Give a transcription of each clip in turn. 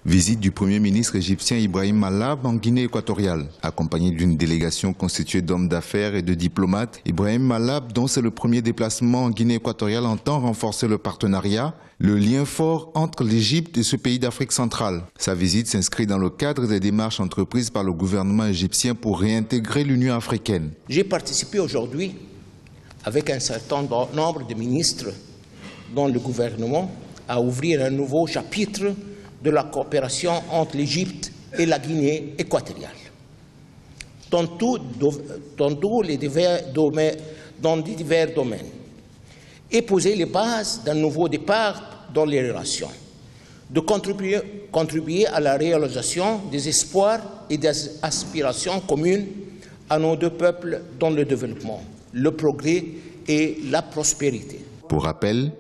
Visite du Premier ministre égyptien Ibrahim Malab en Guinée équatoriale. Accompagné d'une délégation constituée d'hommes d'affaires et de diplomates, Ibrahim Malab, dont c'est le premier déplacement en Guinée équatoriale, entend renforcer le partenariat, le lien fort entre l'Égypte et ce pays d'Afrique centrale. Sa visite s'inscrit dans le cadre des démarches entreprises par le gouvernement égyptien pour réintégrer l'Union africaine. J'ai participé aujourd'hui avec un certain nombre de ministres dans le gouvernement à ouvrir un nouveau chapitre de la coopération entre l'Égypte et la Guinée équatoriale. Dans des divers domaines, et poser les bases d'un nouveau départ dans les relations, de contribuer à la réalisation des espoirs et des aspirations communes à nos deux peuples dans le développement, le progrès et la prospérité. Pour rappel,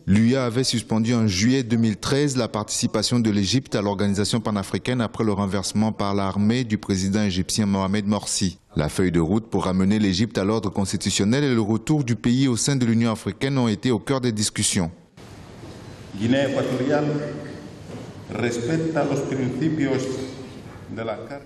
l'UA avait suspendu en juillet 2013 la participation de l'Égypte à l'organisation panafricaine après le renversement par l'armée du président égyptien Mohamed Morsi. La feuille de route pour ramener l'Égypte à l'ordre constitutionnel et le retour du pays au sein de l'Union africaine ont été au cœur des discussions. Guinée équatoriale respecta los principios.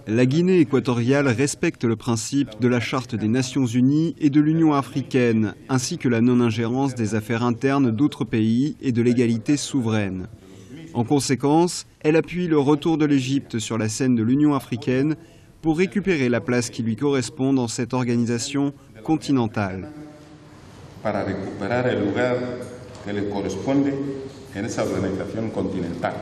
La Guinée équatoriale respecte le principe de la Charte des Nations Unies et de l'Union africaine, ainsi que la non-ingérence des affaires internes d'autres pays et de l'égalité souveraine. En conséquence, elle appuie le retour de l'Égypte sur la scène de l'Union africaine pour récupérer la place qui lui correspond dans cette organisation continentale. Para recuperar el lugar que le corresponde en esa organización continental.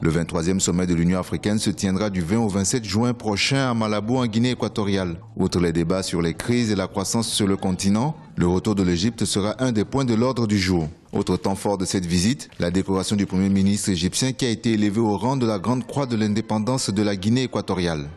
Le 23e sommet de l'Union africaine se tiendra du 20 au 27 juin prochain à Malabo en Guinée équatoriale. Outre les débats sur les crises et la croissance sur le continent, le retour de l'Égypte sera un des points de l'ordre du jour. Autre temps fort de cette visite, la décoration du Premier ministre égyptien qui a été élevée au rang de la Grande Croix de l'indépendance de la Guinée équatoriale.